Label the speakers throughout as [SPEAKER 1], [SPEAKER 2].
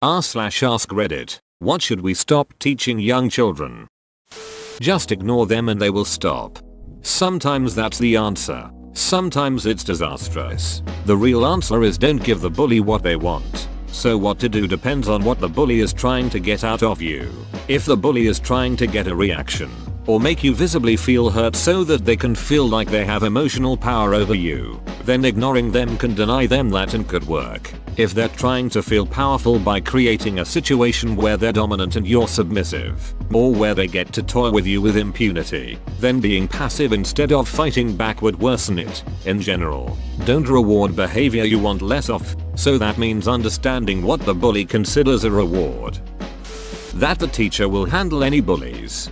[SPEAKER 1] r/ask Reddit. What should we stop teaching young children? Just ignore them and they will stop. Sometimes that's the answer. Sometimes it's disastrous. The real answer is don't give the bully what they want. So what to do depends on what the bully is trying to get out of you. If the bully is trying to get a reaction, or make you visibly feel hurt so that they can feel like they have emotional power over you, then ignoring them can deny them that and could work. If they're trying to feel powerful by creating a situation where they're dominant and you're submissive, or where they get to toy with you with impunity, then being passive instead of fighting back would worsen it. In general, don't reward behavior you want less of, so that means understanding what the bully considers a reward. That the teacher will handle any bullies.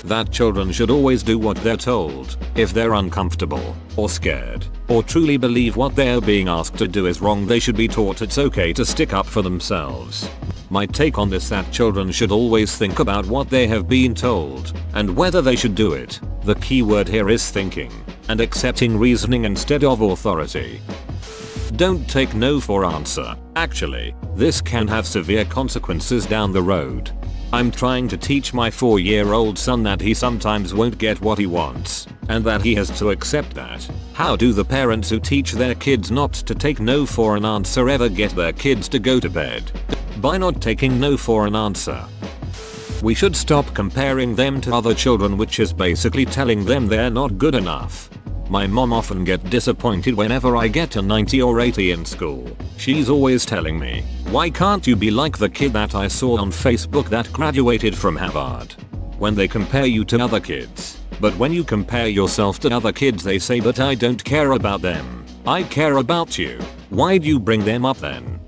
[SPEAKER 1] That children should always do what they're told. If they're uncomfortable, or scared, or truly believe what they're being asked to do is wrong, they should be taught it's okay to stick up for themselves. My take on this: that children should always think about what they have been told, and whether they should do it. The key word here is thinking, and accepting reasoning instead of authority. Don't take no for answer. Actually, this can have severe consequences down the road. I'm trying to teach my 4-year-old son that he sometimes won't get what he wants, and that he has to accept that. How do the parents who teach their kids not to take no for an answer ever get their kids to go to bed? By not taking no for an answer. We should stop comparing them to other children, which is basically telling them they're not good enough. My mom often gets disappointed whenever I get a 90 or 80 in school. She's always telling me, why can't you be like the kid that I saw on Facebook that graduated from Harvard? When they compare you to other kids. But when you compare yourself to other kids they say, but I don't care about them. I care about you. Why'd you bring them up then?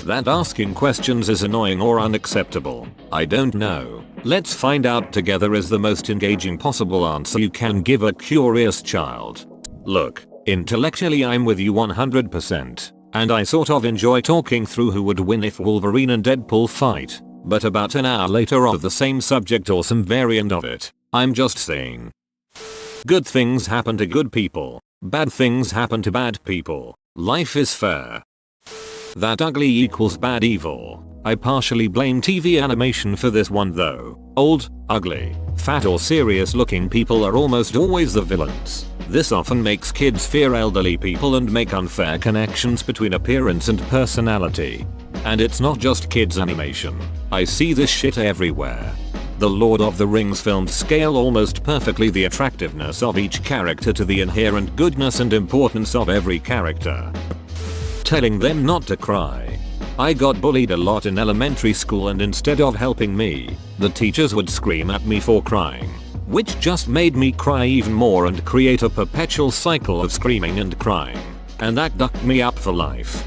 [SPEAKER 1] That asking questions is annoying or unacceptable. I don't know. Let's find out together is the most engaging possible answer you can give a curious child. Look, intellectually I'm with you 100%. And I sort of enjoy talking through who would win if Wolverine and Deadpool fight. But about an hour later of the same subject or some variant of it, I'm just saying. Good things happen to good people. Bad things happen to bad people. Life is fair. That ugly equals bad evil. I partially blame TV animation for this one though. Old, ugly, fat or serious looking people are almost always the villains. This often makes kids fear elderly people and make unfair connections between appearance and personality. And it's not just kids animation. I see this shit everywhere. The Lord of the Rings films scale almost perfectly the attractiveness of each character to the inherent goodness and importance of every character. Telling them not to cry. I got bullied a lot in elementary school, and instead of helping me, the teachers would scream at me for crying, which just made me cry even more and create a perpetual cycle of screaming and crying, and that ducked me up for life.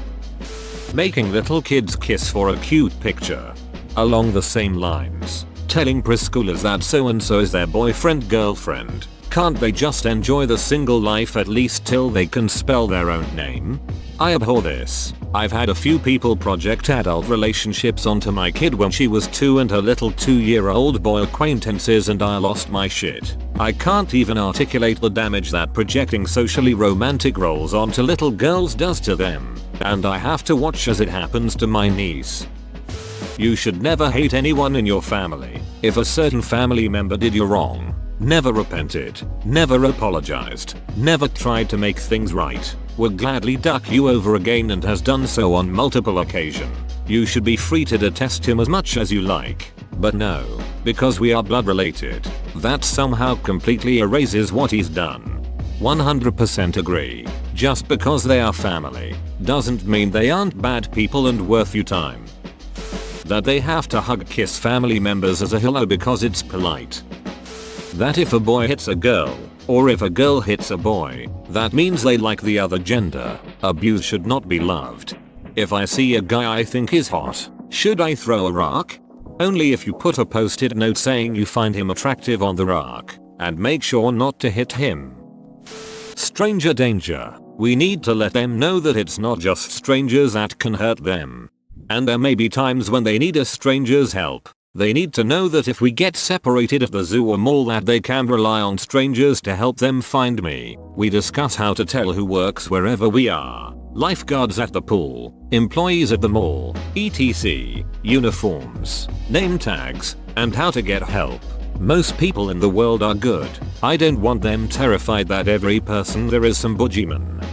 [SPEAKER 1] Making little kids kiss for a cute picture. Along the same lines, telling preschoolers that so and so is their boyfriend girlfriend. Can't they just enjoy the single life at least till they can spell their own name? I abhor this. I've had a few people project adult relationships onto my kid when she was 2 and her little 2-year-old boy acquaintances, and I lost my shit. I can't even articulate the damage that projecting socially romantic roles onto little girls does to them. And I have to watch as it happens to my niece. You should never hate anyone in your family. If a certain family member did you wrong, never repented, never apologized, never tried to make things right, would gladly duck you over again and has done so on multiple occasions, you should be free to detest him as much as you like. But no, because we are blood related, that somehow completely erases what he's done. 100% agree. Just because they are family, doesn't mean they aren't bad people and worth your time. That they have to hug kiss family members as a hello because it's polite. That if a boy hits a girl, or if a girl hits a boy, that means they like the other gender. Abuse should not be loved. If I see a guy I think is hot, should I throw a rock? Only if you put a post-it note saying you find him attractive on the rock, and make sure not to hit him. Stranger danger. We need to let them know that it's not just strangers that can hurt them. And there may be times when they need a stranger's help. They need to know that if we get separated at the zoo or mall that they can rely on strangers to help them find me. We discuss how to tell who works wherever we are. Lifeguards at the pool, employees at the mall, etc., uniforms, name tags, and how to get help. Most people in the world are good. I don't want them terrified that every person there is some boogeyman.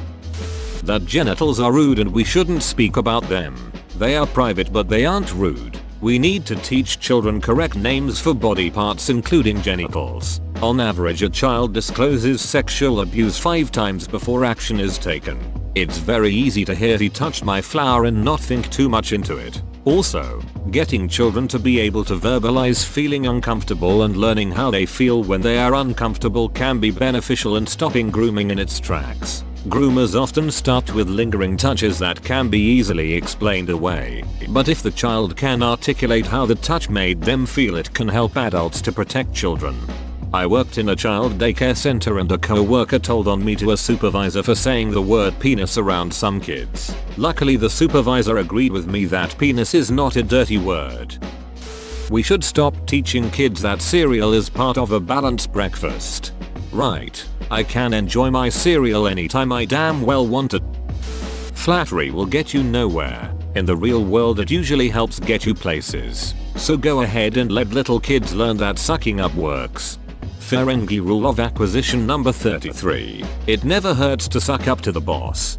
[SPEAKER 1] That genitals are rude and we shouldn't speak about them. They are private but they aren't rude. We need to teach children correct names for body parts including genitals. On average a child discloses sexual abuse 5 times before action is taken. It's very easy to hear "he touched my flower" and not think too much into it. Also, getting children to be able to verbalize feeling uncomfortable and learning how they feel when they are uncomfortable can be beneficial in stopping grooming in its tracks. Groomers often start with lingering touches that can be easily explained away. But if the child can articulate how the touch made them feel, it can help adults to protect children. I worked in a child daycare center and a co-worker told on me to a supervisor for saying the word penis around some kids. Luckily the supervisor agreed with me that penis is not a dirty word. We should stop teaching kids that cereal is part of a balanced breakfast. Right, I can enjoy my cereal anytime I damn well want it. Flattery will get you nowhere. In the real world it usually helps get you places. So go ahead and let little kids learn that sucking up works. Ferengi rule of acquisition number 33. It never hurts to suck up to the boss.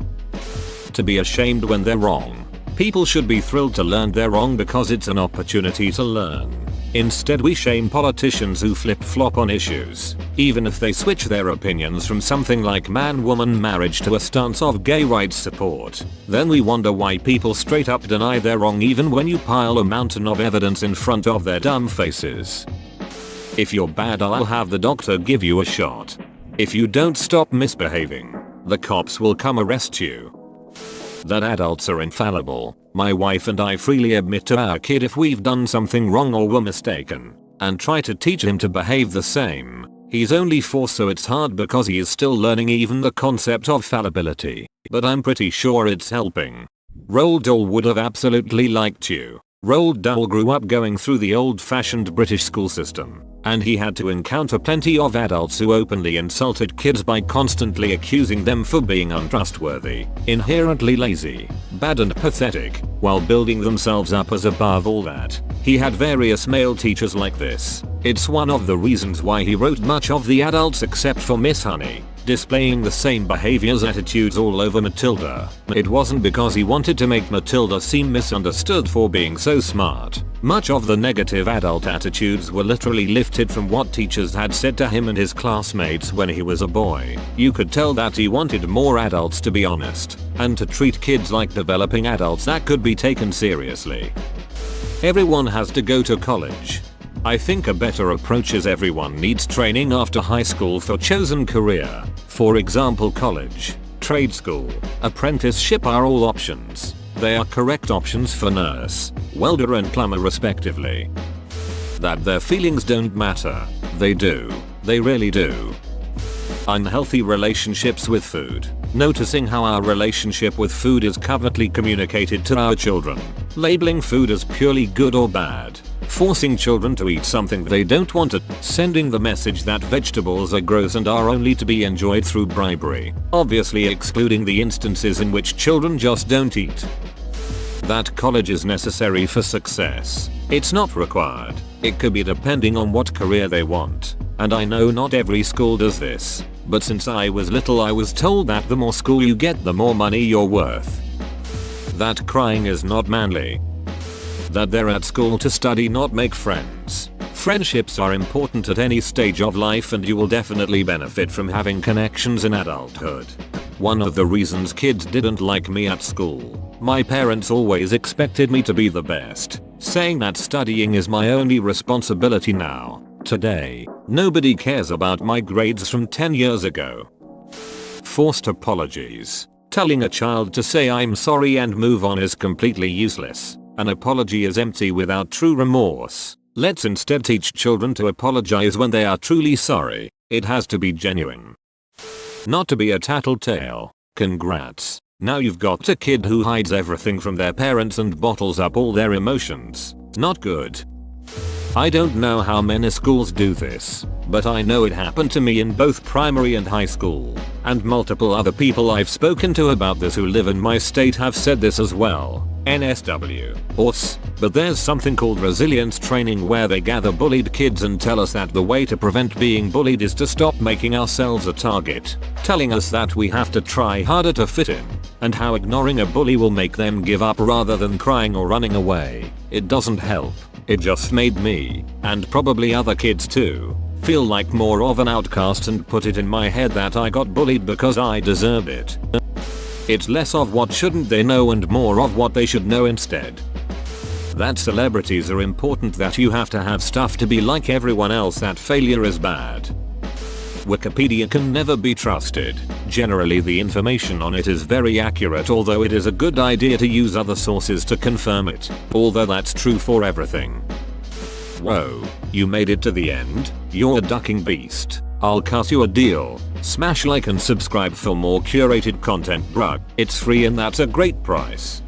[SPEAKER 1] To be ashamed when they're wrong. People should be thrilled to learn they're wrong because it's an opportunity to learn. Instead we shame politicians who flip-flop on issues, even if they switch their opinions from something like man-woman marriage to a stance of gay rights support. Then we wonder why people straight up deny they're wrong even when you pile a mountain of evidence in front of their dumb faces. If you're bad, I'll have the doctor give you a shot. If you don't stop misbehaving, the cops will come arrest you. That adults are infallible. My wife and I freely admit to our kid if we've done something wrong or were mistaken, and try to teach him to behave the same. He's only 4 so it's hard because he is still learning even the concept of fallibility, but I'm pretty sure it's helping. Roald Dahl would have absolutely liked you. Roald Dahl grew up going through the old-fashioned British school system, and he had to encounter plenty of adults who openly insulted kids by constantly accusing them for being untrustworthy, inherently lazy, bad and pathetic, while building themselves up as above all that. He had various male teachers like this. It's one of the reasons why he wrote much of the adults except for Miss Honey, displaying the same behaviors attitudes all over Matilda. It wasn't because he wanted to make Matilda seem misunderstood for being so smart. Much of the negative adult attitudes were literally lifted from what teachers had said to him and his classmates when he was a boy. You could tell that he wanted more adults to be honest, and to treat kids like developing adults that could be taken seriously. Everyone has to go to college. I think a better approach is everyone needs training after high school for chosen career. For example, college, trade school, apprenticeship are all options. They are correct options for nurse, welder and plumber respectively. That their feelings don't matter. They do. They really do. Unhealthy relationships with food. Noticing how our relationship with food is covertly communicated to our children. Labeling food as purely good or bad. Forcing children to eat something they don't want to. Sending the message that vegetables are gross and are only to be enjoyed through bribery. Obviously excluding the instances in which children just don't eat. That college is necessary for success. It's not required. It could be depending on what career they want. And I know not every school does this. But since I was little I was told that the more school you get the more money you're worth. That crying is not manly. That they're at school to study not make friends. Friendships are important at any stage of life and you will definitely benefit from having connections in adulthood. One of the reasons kids didn't like me at school. My parents always expected me to be the best, saying that studying is my only responsibility now. Today, nobody cares about my grades from 10 years ago. Forced apologies. Telling a child to say I'm sorry and move on is completely useless. An apology is empty without true remorse. Let's instead teach children to apologize when they are truly sorry. It has to be genuine. Not to be a tattletale. Congrats. Now you've got a kid who hides everything from their parents and bottles up all their emotions. Not good. I don't know how many schools do this, but I know it happened to me in both primary and high school, and multiple other people I've spoken to about this who live in my state have said this as well. NSW. OS. But there's something called resilience training where they gather bullied kids and tell us that the way to prevent being bullied is to stop making ourselves a target, telling us that we have to try harder to fit in, and how ignoring a bully will make them give up rather than crying or running away. It doesn't help. It just made me, and probably other kids too, feel like more of an outcast and put it in my head that I got bullied because I deserve it. It's less of what shouldn't they know and more of what they should know instead. That celebrities are important, that you have to have stuff to be like everyone else, that failure is bad. Wikipedia can never be trusted. Generally the information on it is very accurate, although it is a good idea to use other sources to confirm it, although that's true for everything. Whoa, you made it to the end? You're a ducking beast. I'll cut you a deal. Smash like and subscribe for more curated content, bruh. It's free and that's a great price.